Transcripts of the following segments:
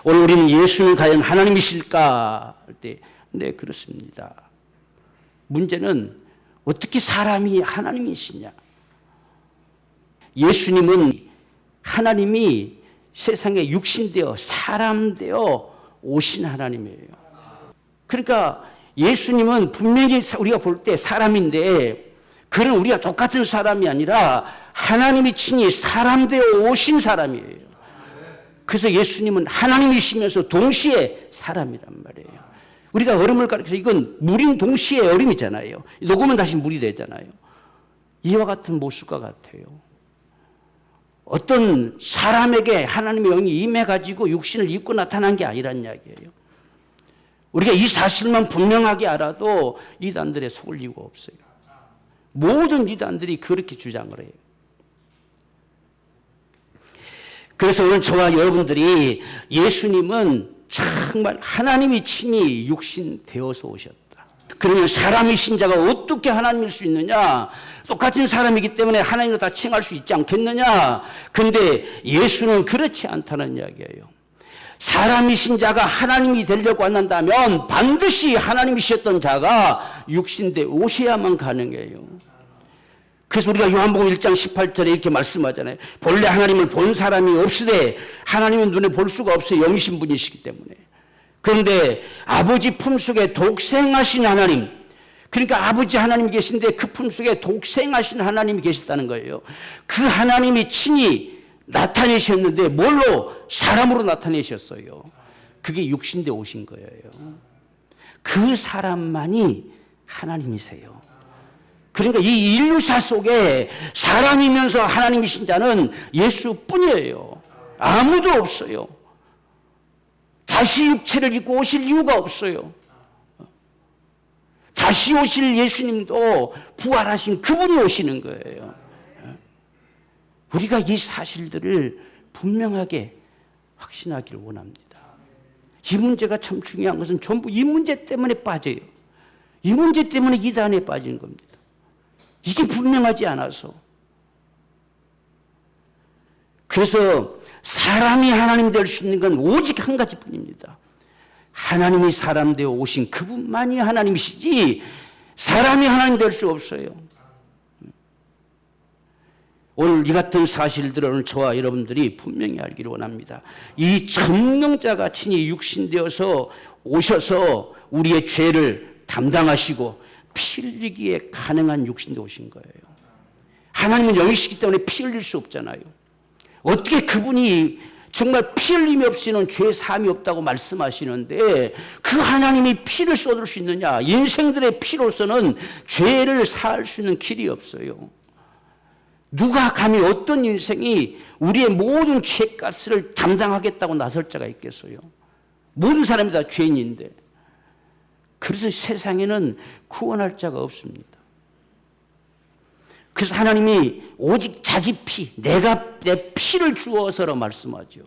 오늘 우리는 예수는 과연 하나님이실까 할 때, 네, 그렇습니다. 문제는 어떻게 사람이 하나님이시냐? 예수님은 하나님이 세상에 육신되어 사람 되어 오신 하나님이에요. 그러니까 예수님은 분명히 우리가 볼 때 사람인데, 그는 우리가 똑같은 사람이 아니라 하나님이 친히 사람 되어 오신 사람이에요. 그래서 예수님은 하나님이시면서 동시에 사람이란 말이에요. 우리가 얼음을 가리켜서 이건 물인 동시에 얼음이잖아요. 녹으면 다시 물이 되잖아요. 이와 같은 모습과 같아요. 어떤 사람에게 하나님의 영이 임해가지고 육신을 입고 나타난 게 아니란 이야기예요. 우리가 이 사실만 분명하게 알아도 이단들의 속을 이유가 없어요. 모든 이단들이 그렇게 주장을 해요. 그래서 오늘 저와 여러분들이 예수님은 정말 하나님이 친히 육신 되어서 오셨다. 그러면 사람이신 자가 어떻게 하나님일 수 있느냐? 똑같은 사람이기 때문에 하나님으로 다 칭할 수 있지 않겠느냐? 그런데 예수는 그렇지 않다는 이야기예요. 사람이신 자가 하나님이 되려고 한다면 반드시 하나님이셨던 자가 육신대 오셔야만 가능해요. 그래서 우리가 요한복음 1장 18절에 이렇게 말씀하잖아요. 본래 하나님을 본 사람이 없으되 하나님은 눈에 볼 수가 없어요. 영이신 분이시기 때문에. 그런데 아버지 품속에 독생하신 하나님, 그러니까 아버지 하나님이 계신데 그 품속에 독생하신 하나님이 계셨다는 거예요. 그 하나님이 친히 나타내셨는데 뭘로? 사람으로 나타내셨어요. 그게 육신대 오신 거예요. 그 사람만이 하나님이세요. 그러니까 이 인류사 속에 사람이면서 하나님이신 자는 예수뿐이에요. 아무도 없어요. 다시 육체를 입고 오실 이유가 없어요. 다시 오실 예수님도 부활하신 그분이 오시는 거예요. 우리가 이 사실들을 분명하게 확신하기를 원합니다. 이 문제가 참 중요한 것은 전부 이 문제 때문에 빠져요. 이 문제 때문에 이단에 빠진 겁니다. 이게 분명하지 않아서. 그래서 사람이 하나님 될 수 있는 건 오직 한 가지뿐입니다. 하나님이 사람 되어 오신 그분만이 하나님이시지 사람이 하나님 될 수 없어요. 오늘 이 같은 사실들을 오늘 저와 여러분들이 분명히 알기를 원합니다. 이 전능자가 친히 육신되어서 오셔서 우리의 죄를 담당하시고 피 흘리기에 가능한 육신되 오신 거예요. 하나님은 영이시기 때문에 피 흘릴 수 없잖아요. 어떻게 그분이 정말 피 흘림이 없이는 죄 사함이 없다고 말씀하시는데 그 하나님이 피를 쏟을 수 있느냐? 인생들의 피로서는 죄를 사할 수 있는 길이 없어요. 누가 감히 어떤 인생이 우리의 모든 죄값을 담당하겠다고 나설 자가 있겠어요? 모든 사람이 다 죄인인데. 그래서 세상에는 구원할 자가 없습니다. 그래서 하나님이 오직 자기 피, 내가 내 피를 주어서라 말씀하죠.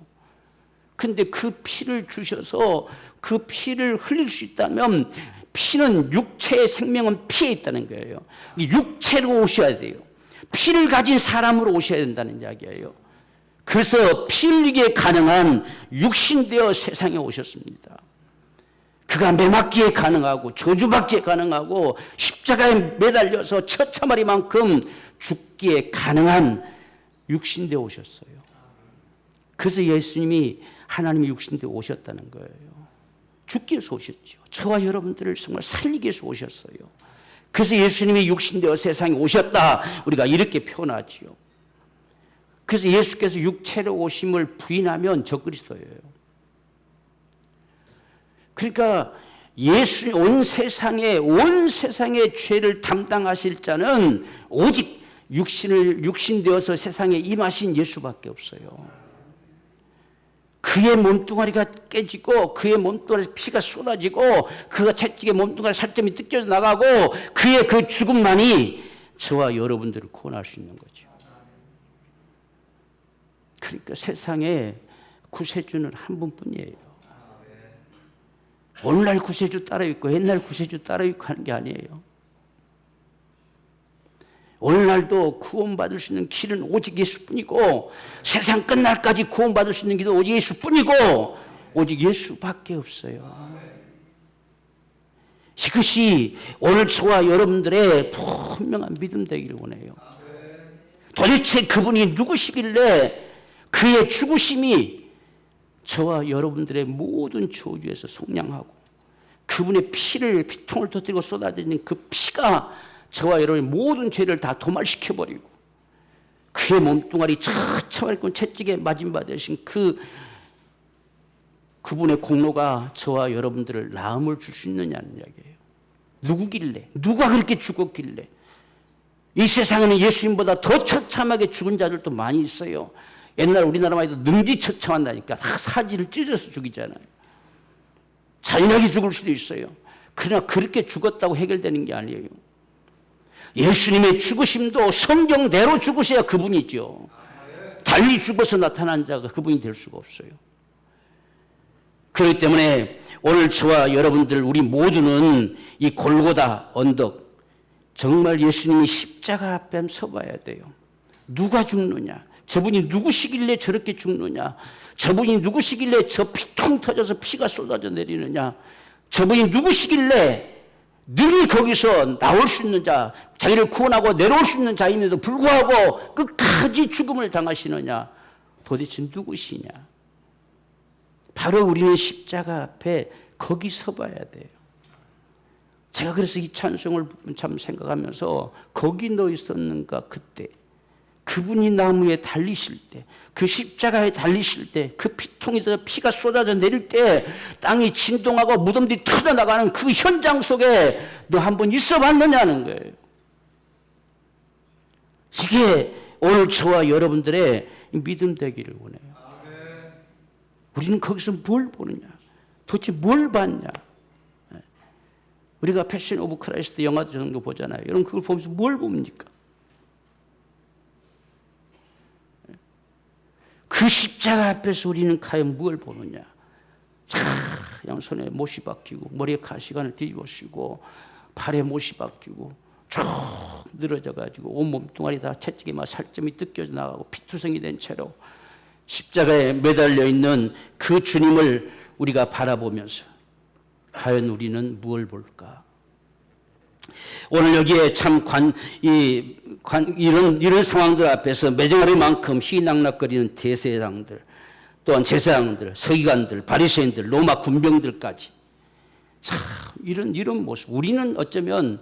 근데 그 피를 주셔서 그 피를 흘릴 수 있다면 피는 육체의 생명은 피에 있다는 거예요. 육체로 오셔야 돼요. 피를 가진 사람으로 오셔야 된다는 이야기예요. 그래서 피 흘리기에 가능한 육신되어 세상에 오셨습니다. 그가 매맞기에 가능하고 저주받기에 가능하고 십자가에 매달려서 처참하리만큼 죽기에 가능한 육신되어 오셨어요. 그래서 예수님이 하나님이 육신되어 오셨다는 거예요. 죽기 위해서 오셨죠. 저와 여러분들을 정말 살리기 위해서 오셨어요. 그래서 예수님이 육신되어 세상에 오셨다 우리가 이렇게 표현하지요. 그래서 예수께서 육체로 오심을 부인하면 적그리스도예요. 그러니까 온 세상의 죄를 담당하실 자는 오직 육신되어서 세상에 임하신 예수밖에 없어요. 그의 몸뚱아리가 깨지고 그의 몸뚱아리에서 피가 쏟아지고 그가 채찍에 몸뚱아리 살점이 뜯겨져 나가고 그의 그 죽음만이 저와 여러분들을 구원할 수 있는 거죠. 그러니까 세상에 구세주는 한 분뿐이에요. 오늘날 구세주 따로 있고 옛날 구세주 따로 있고 하는 게 아니에요. 오늘날도 구원받을 수 있는 길은 오직 예수뿐이고 세상 끝날까지 구원받을 수 있는 길은 오직 예수뿐이고 오직 예수밖에 없어요. 이것이 오늘 저와 여러분들의 분명한 믿음 되기를 원해요. 도대체 그분이 누구시길래 그의 죽으심이 저와 여러분들의 모든 저주에서 속량하고 그분의 피통을 터뜨리고 쏟아지는 그 피가 저와 여러분의 모든 죄를 다 도말시켜버리고 그의 몸뚱아리 처참하고 채찍에 맞은 바 되신 그분의 공로가 저와 여러분들을 나음을 줄 수 있느냐는 이야기예요. 누구길래? 누가 그렇게 죽었길래? 이 세상에는 예수님보다 더 처참하게 죽은 자들도 많이 있어요. 옛날 우리나라만 해도 능지처참한다니까. 사지를 찢어서 죽이잖아요. 잔인하게 죽을 수도 있어요. 그러나 그렇게 죽었다고 해결되는 게 아니에요. 예수님의 죽으심도 성경대로 죽으셔야 그분이죠. 달리 죽어서 나타난 자가 그분이 될 수가 없어요. 그렇기 때문에 오늘 저와 여러분들 우리 모두는 이 골고다 언덕 정말 예수님이 십자가 앞에 서봐야 돼요. 누가 죽느냐? 저분이 누구시길래 저렇게 죽느냐? 저분이 누구시길래 저 피통 터져서 피가 쏟아져 내리느냐? 저분이 누구시길래 능히 거기서 나올 수 있는 자, 자기를 구원하고 내려올 수 있는 자임에도 불구하고 끝까지 죽음을 당하시느냐? 도대체 누구시냐? 바로 우리는 십자가 앞에 거기 서봐야 돼요. 제가 그래서 이 찬송을 참 생각하면서 거기 너 있었는가 그때 그분이 나무에 달리실 때 그 십자가에 달리실 때 그 피통에서 피가 쏟아져 내릴 때 땅이 진동하고 무덤들이 터져나가는 그 현장 속에 너 한번 있어 봤느냐는 거예요. 이게 오늘 저와 여러분들의 믿음 되기를 원해요. 우리는 거기서 뭘 보느냐? 도대체 뭘 봤냐? 우리가 패션 오브 크라이스트 영화 정도 보잖아요. 여러분 그걸 보면서 뭘 봅니까? 그 십자가 앞에서 우리는 과연 무엇을 보느냐? 그냥 손에 못이 박히고 머리에 가시관을 뒤집어쓰고 발에 못이 박히고 쭉 늘어져가지고 온 몸뚱아리 다 채찍에 막 살점이 뜯겨져 나가고 피투성이 된 채로 십자가에 매달려 있는 그 주님을 우리가 바라보면서 과연 우리는 무엇을 볼까? 오늘 여기에 참 이런 상황들 앞에서 매정하리만큼 희낙낙거리는 대제사장들, 또한 제사장들, 서기관들, 바리새인들, 로마 군병들까지 참 이런 모습. 우리는 어쩌면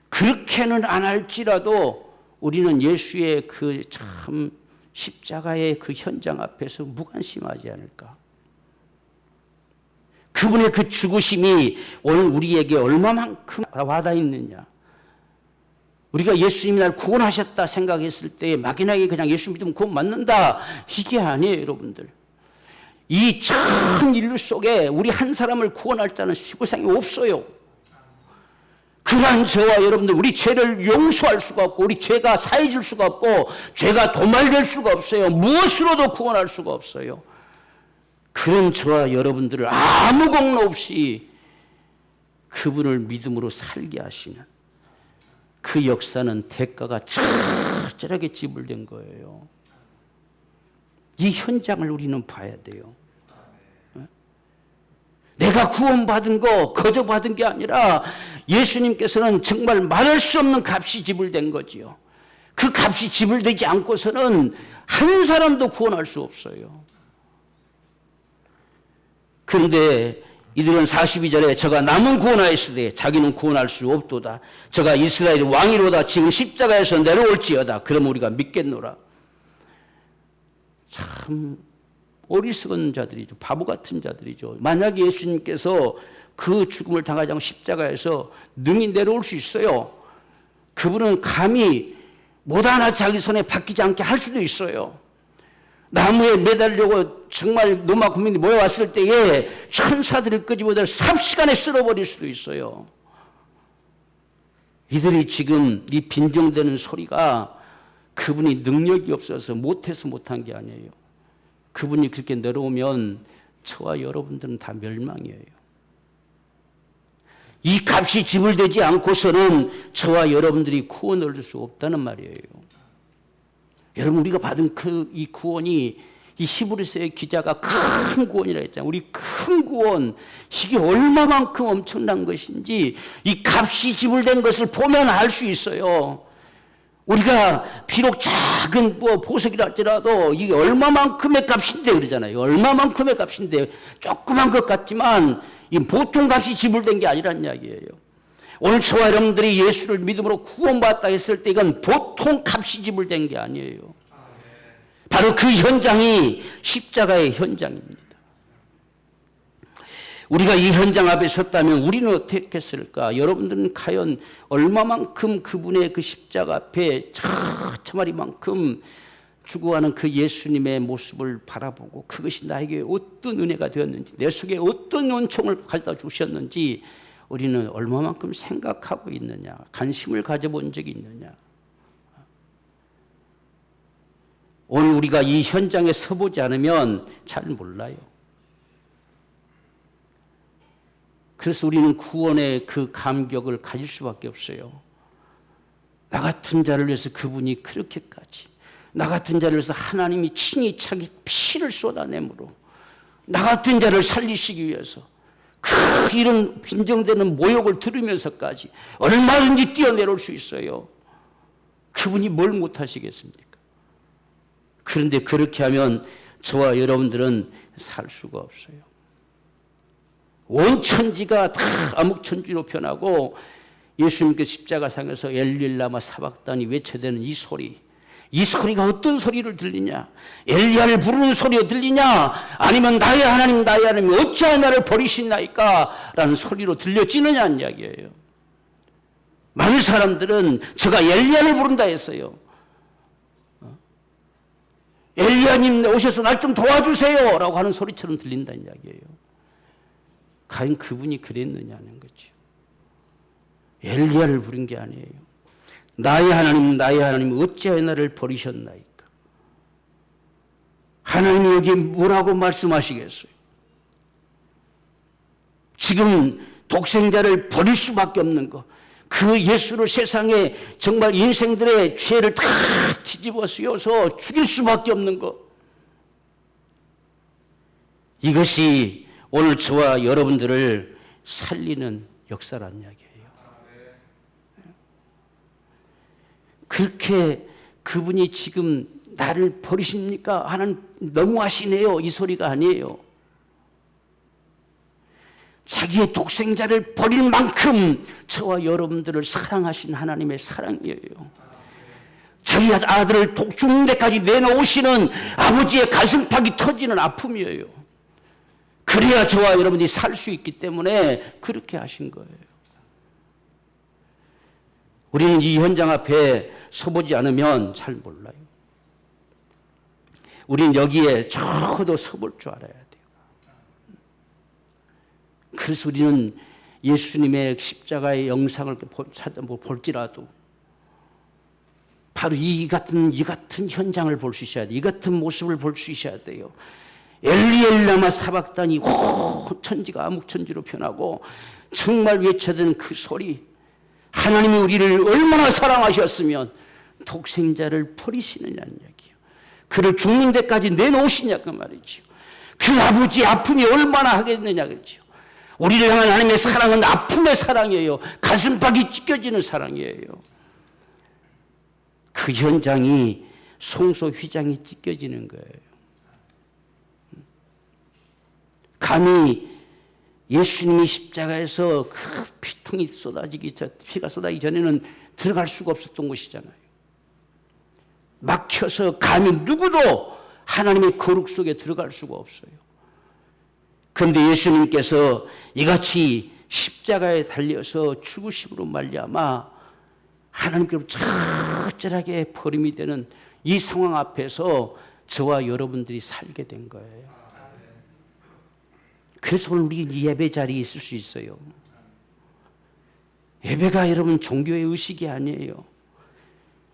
그렇게는 안 할지라도 우리는 예수의 그 참 십자가의 그 현장 앞에서 무관심하지 않을까? 그분의 그 죽으심이 오늘 우리에게 얼마만큼 와닿았느냐? 우리가 예수님이 날 구원하셨다 생각했을 때 막연하게 그냥 예수 믿으면 구원 받는다 이게 아니에요, 여러분들. 이 전 인류 속에 우리 한 사람을 구원할 자는 세상에 없어요. 그러한 저와 여러분들 우리 죄를 용서할 수가 없고 우리 죄가 사해질 수가 없고 죄가 도말될 수가 없어요. 무엇으로도 구원할 수가 없어요. 그런 저와 여러분들을 아무 공로 없이 그분을 믿음으로 살게 하시는 그 역사는 대가가 철저하게 지불된 거예요. 이 현장을 우리는 봐야 돼요. 내가 구원받은 거 거저받은 게 아니라 예수님께서는 정말 말할 수 없는 값이 지불된 거지요. 그 값이 지불되지 않고서는 한 사람도 구원할 수 없어요. 그런데 이들은 42절에 저가 남은 구원하였으되 자기는 구원할 수 없도다. 저가 이스라엘 왕이로다. 지금 십자가에서 내려올지어다. 그럼 우리가 믿겠노라. 참 어리석은 자들이죠. 바보 같은 자들이죠. 만약에 예수님께서 그 죽음을 당하지 않고 십자가에서 능히 내려올 수 있어요. 그분은 감히 못 하나 자기 손에 박히지 않게 할 수도 있어요. 나무에 매달려고 정말 로마 군민이 모여왔을 때에 천사들을 끄집어내 삽시간에 쓸어버릴 수도 있어요. 이들이 지금 이 빈정대는 소리가 그분이 능력이 없어서 못해서 못한 게 아니에요. 그분이 그렇게 내려오면 저와 여러분들은 다 멸망이에요. 이 값이 지불되지 않고서는 저와 여러분들이 구원을 얻을 수 없다는 말이에요. 여러분 우리가 받은 이 구원이 이 히브리서의 기자가 큰 구원이라 했잖아요. 우리 큰 구원, 이게 얼마만큼 엄청난 것인지 이 값이 지불된 것을 보면 알 수 있어요. 우리가 비록 작은 보석이라 할지라도 이게 얼마만큼의 값인데 그러잖아요. 얼마만큼의 값인데 조그만 것 같지만 이 보통 값이 지불된 게 아니란 이야기예요. 오늘 저와 여러분들이 예수를 믿음으로 구원받았다 했을 때 이건 보통 값이 지불된 게 아니에요. 바로 그 현장이 십자가의 현장입니다. 우리가 이 현장 앞에 섰다면 우리는 어떻게 했을까? 여러분들은 과연 얼마만큼 그분의 그 십자가 앞에 처마리만큼 죽어가는 그 예수님의 모습을 바라보고 그것이 나에게 어떤 은혜가 되었는지 내 속에 어떤 은총을 가져다 주셨는지 우리는 얼마만큼 생각하고 있느냐, 관심을 가져본 적이 있느냐. 오늘 우리가 이 현장에 서보지 않으면 잘 몰라요. 그래서 우리는 구원의 그 감격을 가질 수밖에 없어요. 나 같은 자를 위해서 그분이 그렇게까지, 나 같은 자를 위해서 하나님이 친히 자기 피를 쏟아내므로 나 같은 자를 살리시기 위해서 이런 빈정되는 모욕을 들으면서까지 얼마든지 뛰어내려올 수 있어요. 그분이 뭘 못하시겠습니까? 그런데 그렇게 하면 저와 여러분들은 살 수가 없어요. 온 천지가 다 암흑천지로 변하고 예수님께서 십자가상에서 엘릴라마 사박단이 외쳐대는 이 소리, 이 소리가 어떤 소리를 들리냐? 엘리야를 부르는 소리가 들리냐? 아니면 나의 하나님 나의 하나님 어찌하여 나를 버리시나이까? 라는 소리로 들려지느냐는 이야기예요. 많은 사람들은 제가 엘리야를 부른다 했어요. 엘리야님 오셔서 날 좀 도와주세요 라고 하는 소리처럼 들린다는 이야기예요. 과연 그분이 그랬느냐는 거죠. 엘리야를 부른 게 아니에요. 나의 하나님 어찌하여 나를 버리셨나이까? 하나님이 여기 뭐라고 말씀하시겠어요? 지금 독생자를 버릴 수밖에 없는 것, 그 예수를 세상에 정말 인생들의 죄를 다 뒤집어 씌워서 죽일 수밖에 없는 것, 이것이 오늘 저와 여러분들을 살리는 역사란 이야기예요. 그렇게 그분이 지금 나를 버리십니까? 하나님 너무하시네요. 이 소리가 아니에요. 자기의 독생자를 버릴 만큼 저와 여러분들을 사랑하신 하나님의 사랑이에요. 자기 아들을 죽는 데까지 내놓으시는 아버지의 가슴팍이 터지는 아픔이에요. 그래야 저와 여러분들이 살 수 있기 때문에 그렇게 하신 거예요. 우리는 이 현장 앞에 서보지 않으면 잘 몰라요. 우리는 여기에 적어도 서볼 줄 알아야 돼요. 그래서 우리는 예수님의 십자가의 영상을 볼지라도 바로 이 같은 현장을 볼 수 있어야 돼요. 이 같은 모습을 볼 수 있어야 돼요. 엘리엘라마 사박단이 천지가 암흑천지로 변하고 정말 외쳐든 그 소리, 하나님이 우리를 얼마나 사랑하셨으면 독생자를 버리시느냐는 얘기예요. 그를 죽는 데까지 내놓으시냐 그 말이죠. 그 아버지의 아픔이 얼마나 하겠느냐 그렇죠. 우리를 향한 하나님의 사랑은 아픔의 사랑이에요. 가슴팍이 찢겨지는 사랑이에요. 그 현장이 송소 휘장이 찢겨지는 거예요. 감히 예수님이 십자가에서 그 피가 쏟아지기 전에는 들어갈 수가 없었던 곳이잖아요. 막혀서 감히 누구도 하나님의 거룩 속에 들어갈 수가 없어요. 그런데 예수님께서 이같이 십자가에 달려서 죽으심으로 말미암아 하나님께로 절절하게 버림이 되는 이 상황 앞에서 저와 여러분들이 살게 된 거예요. 그래서 오늘 우리 예배 자리에 있을 수 있어요. 예배가 여러분 종교의 의식이 아니에요.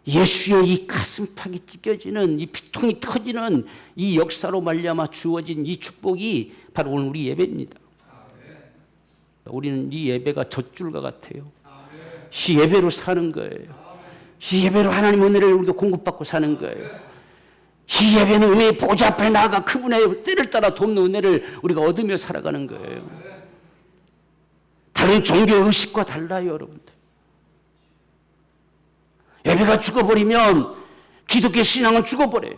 예수의 이 가슴팍이 찢겨지는 이 피통이 터지는 이 역사로 말미암아 주어진 이 축복이 바로 오늘 우리 예배입니다. 우리는 이 예배가 젖줄과 같아요. 이 예배로 사는 거예요. 이 예배로 하나님 은혜를 우리도 공급받고 사는 거예요. 이 예배는 은혜의 보좌 앞에 나아가 그분의 때를 따라 돕는 은혜를 우리가 얻으며 살아가는 거예요. 다른 종교의 의식과 달라요, 여러분들. 예배가 죽어버리면 기독교 신앙은 죽어버려요.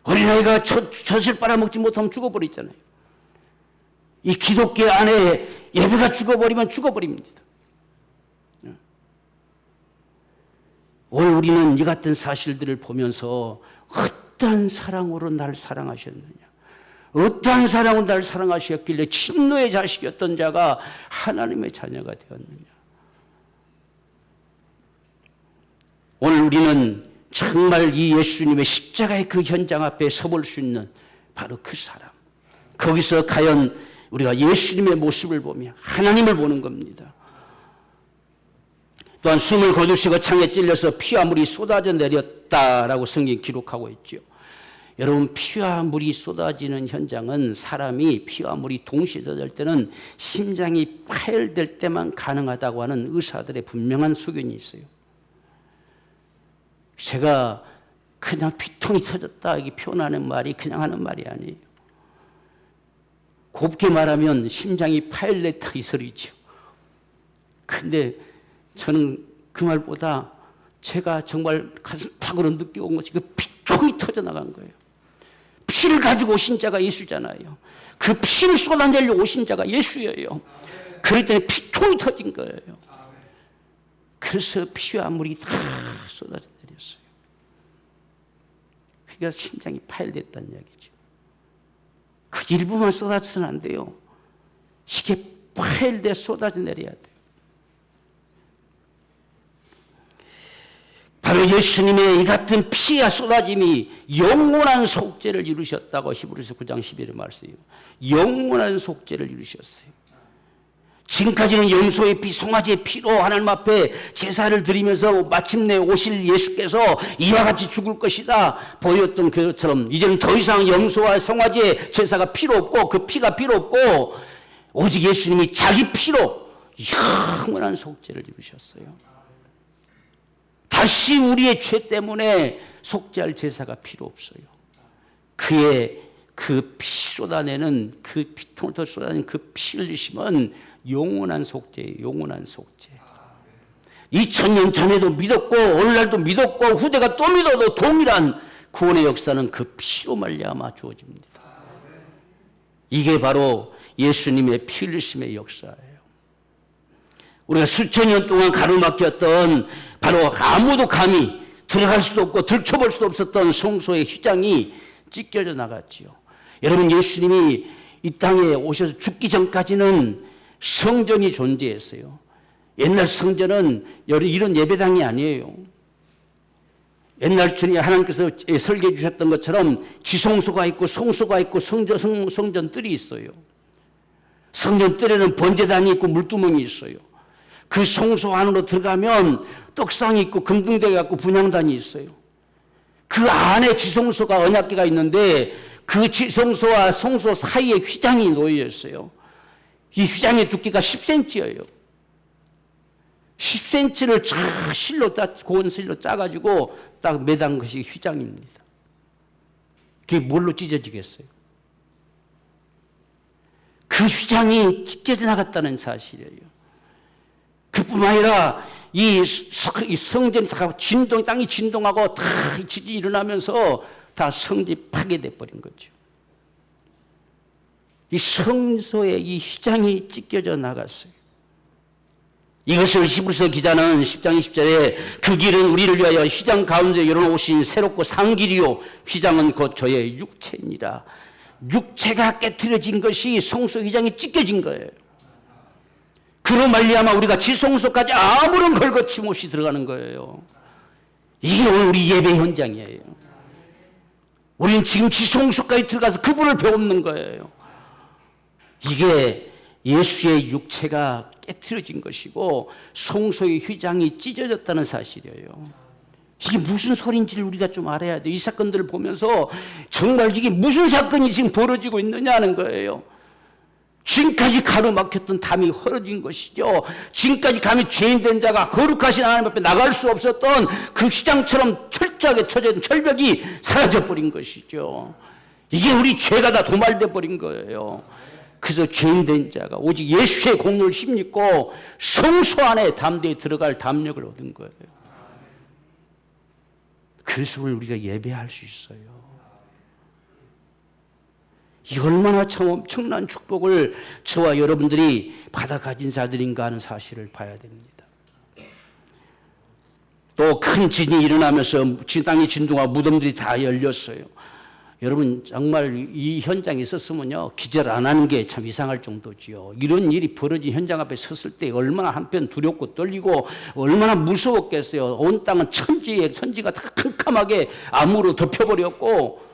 어린아이가 젖을 빨아먹지 못하면 죽어버리잖아요. 이 기독교 안에 예배가 죽어버리면 죽어버립니다. 오늘 우리는 이 같은 사실들을 보면서 어떠한 사랑으로 날 사랑하셨느냐, 어떠한 사랑으로 날 사랑하셨길래 진노의 자식이었던 자가 하나님의 자녀가 되었느냐. 오늘 우리는 정말 이 예수님의 십자가의 그 현장 앞에 서볼 수 있는 바로 그 사람, 거기서 과연 우리가 예수님의 모습을 보며 하나님을 보는 겁니다. 또한 숨을 거두시고 창에 찔려서 피와 물이 쏟아져 내렸다라고 성경이 기록하고 있죠. 여러분, 피와 물이 쏟아지는 현장은 사람이 피와 물이 동시에 쏟아질 때는 심장이 파열될 때만 가능하다고 하는 의사들의 분명한 소견이 있어요. 제가 그냥 피통이 터졌다 이렇게 표현하는 말이 그냥 하는 말이 아니에요. 곱게 말하면 심장이 파열됐다 이 소리죠. 근데 저는 그 말보다 제가 정말 가슴팍으로 느껴온 것이 그 피통이 터져나간 거예요. 피를 가지고 오신 자가 예수잖아요. 그 피를 쏟아내려 오신 자가 예수예요. 그럴 때는 피통이 터진 거예요. 그래서 피와 물이 다 쏟아져 내렸어요. 그러니까 심장이 파열됐다는 이야기죠. 그 일부만 쏟아져서는 안 돼요. 이게 파열돼 쏟아져 내려야 돼요. 바로 예수님의 이 같은 피가 쏟아짐이 영원한 속죄를 이루셨다고 히브리서 9장 11절 말씀이에요. 영원한 속죄를 이루셨어요. 지금까지는 염소의 피, 송아지의 피로 하나님 앞에 제사를 드리면서 마침내 오실 예수께서 이와 같이 죽을 것이다 보였던 것처럼 이제는 더 이상 염소와 송아지의 제사가 필요 없고 그 피가 필요 없고 오직 예수님이 자기 피로 영원한 속죄를 이루셨어요. 다시 우리의 죄 때문에 속죄할 제사가 필요 없어요. 그의 그 피 쏟아내는 그 피통을 쏟아내는 그 피 흘리심은 영원한 속죄예요. 영원한 속죄. 2000년 전에도 믿었고 오늘날도 믿었고 후대가 또 믿어도 동일한 구원의 역사는 그 피로 말미암아 주어집니다. 이게 바로 예수님의 피 흘리심의 역사예요. 우리가 수천 년 동안 가로막혔던 바로 아무도 감히 들어갈 수도 없고 들춰볼 수도 없었던 성소의 휘장이 찢겨져 나갔지요. 여러분, 예수님이 이 땅에 오셔서 죽기 전까지는 성전이 존재했어요. 옛날 성전은 이런 예배당이 아니에요. 옛날 주님 하나님께서 설계해 주셨던 것처럼 지성소가 있고 성소가 있고 성전들이 있어요. 성전뜰에는 번제단이 있고 물두멍이 있어요. 그 성소 안으로 들어가면 떡상이 있고 금등대가 있고 분향단이 있어요. 그 안에 지성소가 언약궤가 있는데 그 지성소와 성소 사이에 휘장이 놓여 있어요. 이 휘장의 두께가 10cm예요. 10cm를 고운 실로 짜가지고 딱 매단 것이 휘장입니다. 그게 뭘로 찢어지겠어요? 그 휘장이 찢겨져 나갔다는 사실이에요. 그뿐만 아니라 이 성전이 다 땅이 진동하고 다 지진이 일어나면서 다 성전이 파괴돼 버린 거죠. 이 성소의 이 휘장이 찢겨져 나갔어요. 이것을 히브리서 기자는 10장 20절에 그 길은 우리를 위하여 휘장 가운데 열어놓으신 새롭고 산 길이요 휘장은 곧 저의 육체니라. 육체가 깨트려진 것이 성소 휘장이 찢겨진 거예요. 그로 말미암아 우리가 지성소까지 아무런 걸거침 없이 들어가는 거예요. 이게 오늘 우리 예배 현장이에요. 우리는 지금 지성소까지 들어가서 그분을 배우는 거예요. 이게 예수의 육체가 깨트려진 것이고 성소의 휘장이 찢어졌다는 사실이에요. 이게 무슨 소리인지를 우리가 좀 알아야 돼요. 이 사건들을 보면서 정말 이게 무슨 사건이 지금 벌어지고 있느냐 하는 거예요. 지금까지 가로막혔던 담이 헐어진 것이죠. 지금까지 감히 죄인된 자가 거룩하신 하나님 앞에 나갈 수 없었던 그 시장처럼 철저하게 쳐져 있는 철벽이 사라져버린 것이죠. 이게 우리 죄가 다 도말돼 버린 거예요. 그래서 죄인된 자가 오직 예수의 공로를 힘입고 성소 안에 담대히 들어갈 담력을 얻은 거예요. 그래서 우리가 예배할 수 있어요. 이 얼마나 참 엄청난 축복을 저와 여러분들이 받아 가진 자들인가 하는 사실을 봐야 됩니다. 또 큰 진이 일어나면서 땅의 진동과 무덤들이 다 열렸어요. 여러분 정말 이 현장에 있었으면요 기절 안 하는 게 참 이상할 정도지요. 이런 일이 벌어진 현장 앞에 섰을 때 얼마나 한편 두렵고 떨리고 얼마나 무서웠겠어요. 온 땅은 천지가 다 캄캄하게 암으로 덮여버렸고,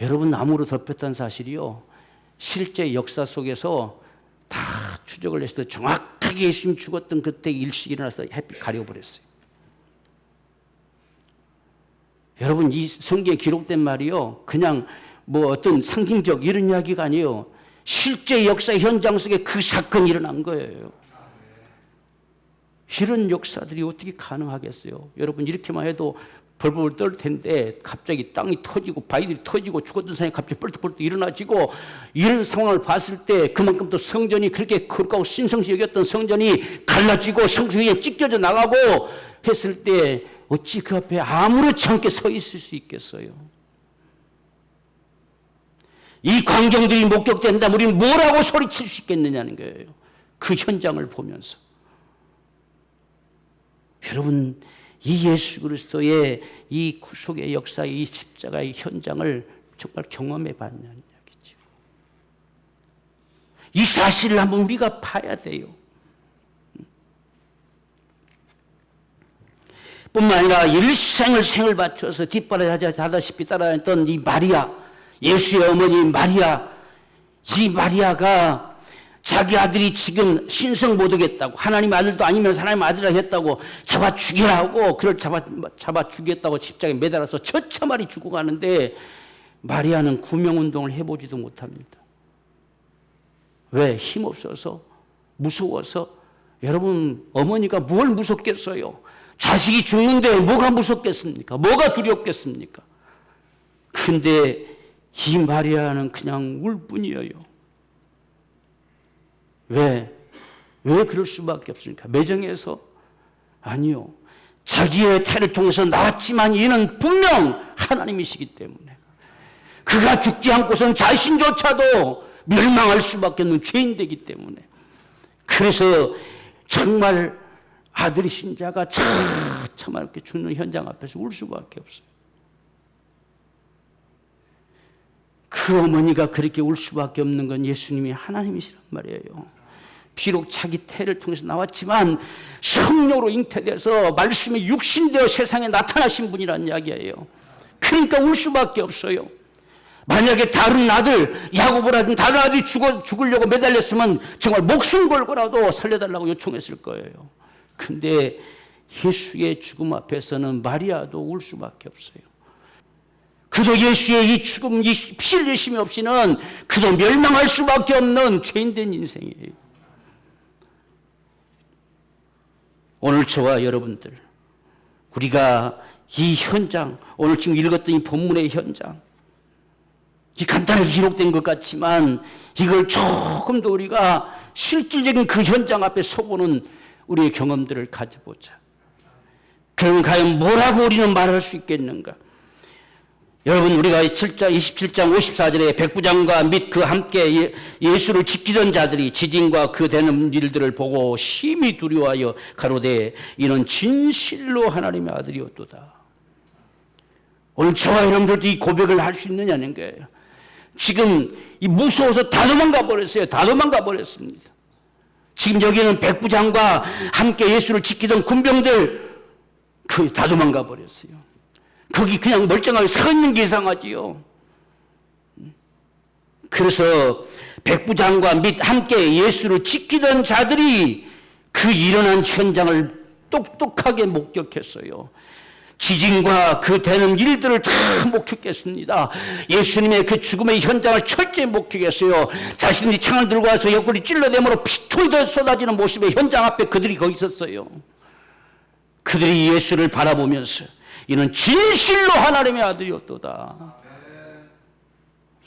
여러분 암으로 덮였다는 사실이요 실제 역사 속에서 다 추적을 했을 때 정확하게 예수님 죽었던 그때 일식이 일어나서 햇빛 가려버렸어요. 여러분 이 성경에 기록된 말이요 그냥 뭐 어떤 상징적 이런 이야기가 아니에요. 실제 역사 현장 속에 그 사건이 일어난 거예요. 이런 역사들이 어떻게 가능하겠어요? 여러분 이렇게만 해도 벌벌 떨 텐데 갑자기 땅이 터지고 바위들이 터지고 죽었던 사람이 갑자기 뻘떡뻘떡 일어나지고, 이런 상황을 봤을 때 그만큼 또 성전이 그렇게 거룩하고 신성시 여겼던 성전이 갈라지고 성소에 찢겨져 나가고 했을 때 어찌 그 앞에 아무렇지 않게 서 있을 수 있겠어요? 이 광경들이 목격된다면 우리는 뭐라고 소리칠 수 있겠느냐는 거예요. 그 현장을 보면서. 여러분 이 예수 그리스도의 이 구속의 역사, 이 십자가의 현장을 정말 경험해 봤냐는 이야기죠. 이 사실을 한번 우리가 봐야 돼요. 뿐만 아니라 일생을 생을 바쳐서 뒷바라지하다시피 따라했던 이 마리아, 예수의 어머니 마리아, 이 마리아가 자기 아들이 지금 신성 못 오겠다고, 하나님 아들도 아니면서 하나님 아들이라 했다고 잡아 죽이라고, 그를 잡아 죽였다고 십자가에 매달아서 처참하게 죽어가는데 마리아는 구명운동을 해보지도 못합니다. 왜? 힘없어서, 무서워서. 여러분 어머니가 뭘 무섭겠어요? 자식이 죽는데 뭐가 무섭겠습니까? 뭐가 두렵겠습니까? 근데 이 마리아는 그냥 울 뿐이에요. 왜 그럴 수밖에 없습니까? 매정해서? 아니요. 자기의 태를 통해서 나왔지만 이는 분명 하나님이시기 때문에, 그가 죽지 않고선 자신조차도 멸망할 수밖에 없는 죄인되기 때문에, 그래서 정말 아들이신 자가 처참하게 죽는 현장 앞에서 울 수밖에 없어요. 그 어머니가 그렇게 울 수밖에 없는 건 예수님이 하나님이시란 말이에요. 비록 자기 태를 통해서 나왔지만 성령으로 잉태돼서 말씀이 육신되어 세상에 나타나신 분이라는 이야기예요. 그러니까 울 수밖에 없어요. 만약에 다른 아들, 야고보라든 다른 아들이 죽으려고 매달렸으면 정말 목숨 걸고라도 살려달라고 요청했을 거예요. 근데 예수의 죽음 앞에서는 마리아도 울 수밖에 없어요. 그도 예수의 이 죽음, 이 피 흘리심이 없이는 그도 멸망할 수밖에 없는 죄인된 인생이에요. 오늘 저와 여러분들, 우리가 이 현장, 오늘 지금 읽었던 이 본문의 현장, 이 간단하게 기록된 것 같지만 이걸 조금 더 우리가 실질적인 그 현장 앞에 서보는 우리의 경험들을 가져보자. 그러면 과연 뭐라고 우리는 말할 수 있겠는가? 여러분 우리가 27장 54절에 백부장과 및 그 함께 예수를 지키던 자들이 지진과 그 되는 일들을 보고 심히 두려워하여 가로되 이는 진실로 하나님의 아들이었도다. 오늘 저와 여러분들도 이 고백을 할 수 있느냐는 거예요. 지금 이 무서워서 다 도망가 버렸어요. 다 도망가 버렸습니다. 지금 여기는 백부장과 함께 예수를 지키던 군병들 다 도망가 버렸어요. 거기 그냥 멀쩡하게 서 있는 게 이상하지요. 그래서 백부장과 및 함께 예수를 지키던 자들이 그 일어난 현장을 똑똑하게 목격했어요. 지진과 그 되는 일들을 다 목격했습니다. 예수님의 그 죽음의 현장을 철저히 목격했어요. 자신이 창을 들고 와서 옆구리 찔러대므로 피토이 쏟아지는 모습의 현장 앞에 그들이 거기 있었어요. 그들이 예수를 바라보면서 이는 진실로 하나님의 아들이었도다.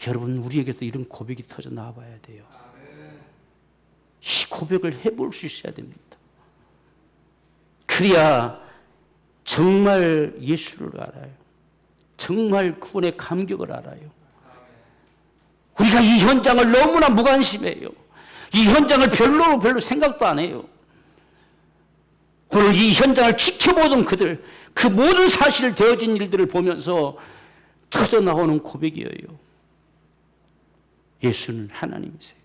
여러분, 우리에게도 이런 고백이 터져 나와봐야 돼요. 이 고백을 해볼 수 있어야 됩니다. 그래야 정말 예수를 알아요. 정말 그분의 감격을 알아요. 우리가 이 현장을 너무나 무관심해요. 이 현장을 별로 생각도 안 해요. 오늘 이 현장을 지켜보던 그들, 그 모든 사실 되어진 일들을 보면서 터져 나오는 고백이에요. 예수는 하나님이세요.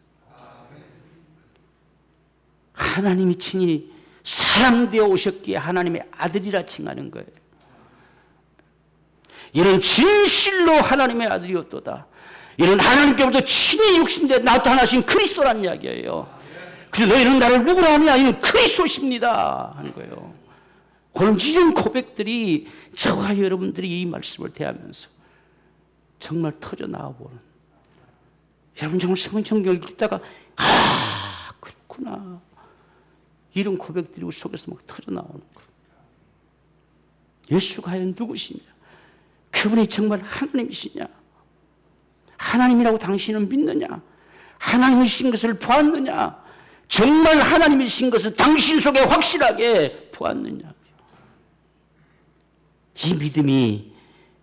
하나님이 친히 사람 되어 오셨기에 하나님의 아들이라 칭하는 거예요. 이는 진실로 하나님의 아들이었도다. 이는 하나님께부터 친히 육신되어 나타나신 그리스도라는 이야기예요. 그래서 너희는 나를 누구라 하느냐? 이는 그리스도십니다 하는 거예요. 오늘 이런 고백들이 저와 여러분들이 이 말씀을 대하면서 정말 터져 나와보는, 여러분 정말 성경을 읽다가 그렇구나, 이런 고백들이 우리 속에서 막 터져 나오는 거예요. 예수가 과연 누구시냐? 그분이 정말 하나님이시냐? 하나님이라고 당신은 믿느냐? 하나님이신 것을 보았느냐? 정말 하나님이신 것을 당신 속에 확실하게 보았느냐? 이 믿음이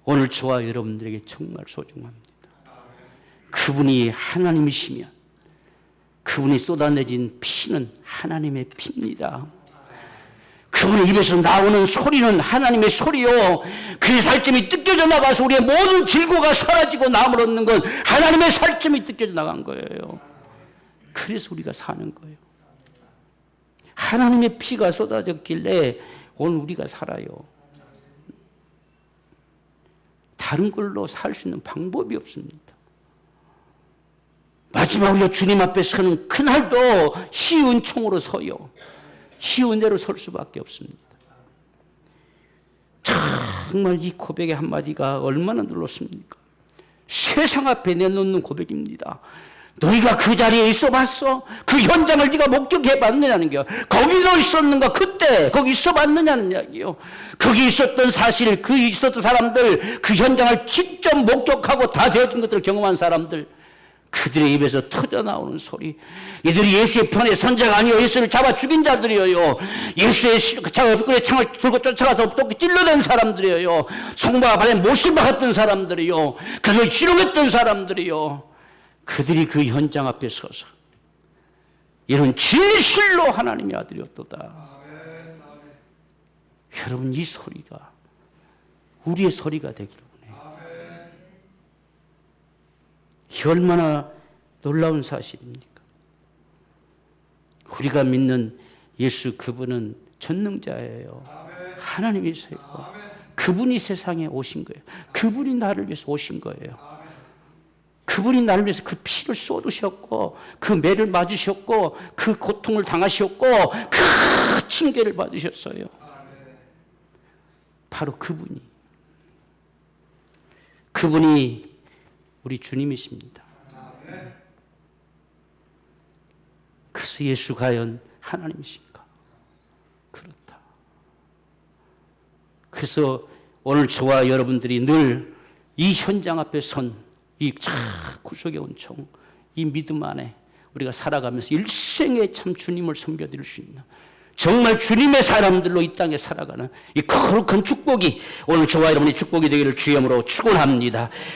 오늘 저와 여러분들에게 정말 소중합니다. 그분이 하나님이시면 그분이 쏟아내진 피는 하나님의 피입니다. 그분의 입에서 나오는 소리는 하나님의 소리요. 그의 살점이 뜯겨져 나가서 우리의 모든 질고가 사라지고 남을 얻는 건 하나님의 살점이 뜯겨져 나간 거예요. 그래서 우리가 사는 거예요. 하나님의 피가 쏟아졌길래 오늘 우리가 살아요. 다른 걸로 살 수 있는 방법이 없습니다. 마지막 우리가 주님 앞에 서는 그날도 쉬운 총으로 서요. 쉬운 대로 설 수밖에 없습니다. 정말 이 고백의 한마디가 얼마나 놀랍습니까? 세상 앞에 내놓는 고백입니다. 너희가 그 자리에 있어 봤어? 그 현장을 네가 목격해 봤느냐는 거야. 거기도 있었는가? 그때 거기 있어 봤느냐는 이야기요. 거기 있었던 사실, 그 있었던 사람들, 그 현장을 직접 목격하고 다 되어진 것들을 경험한 사람들, 그들의 입에서 터져나오는 소리, 이들이 예수의 편에 선자가 아니요 예수를 잡아 죽인 자들이에요. 예수의 얼굴에 창을 들고 쫓아가서 또 찔러댄 사람들이에요. 송바와 발에 못을 박았던 사람들이요, 그것을 희롱했던 사람들이요. 그들이 그 현장 앞에 서서 이런 진실로 하나님의 아들이었도다. 여러분, 이 소리가 우리의 소리가 되기를 원해요. 이 얼마나 놀라운 사실입니까? 우리가 믿는 예수, 그분은 전능자예요. 하나님이세요. 그분이 세상에 오신 거예요. 그분이 나를 위해서 오신 거예요. 그분이 나를 위해서 그 피를 쏟으셨고, 그 매를 맞으셨고, 그 고통을 당하셨고, 그 징계를 받으셨어요. 바로 그분이 우리 주님이십니다. 그래서 예수 과연 하나님이신가? 그렇다. 그래서 오늘 저와 여러분들이 늘 이 현장 앞에 선 이 구속의 온총, 이 믿음 안에 우리가 살아가면서 일생에 참 주님을 섬겨드릴 수 있는, 정말 주님의 사람들로 이 땅에 살아가는 이 거룩한 축복이 오늘 저와 여러분의 축복이 되기를 주의 이름으로 축원합니다.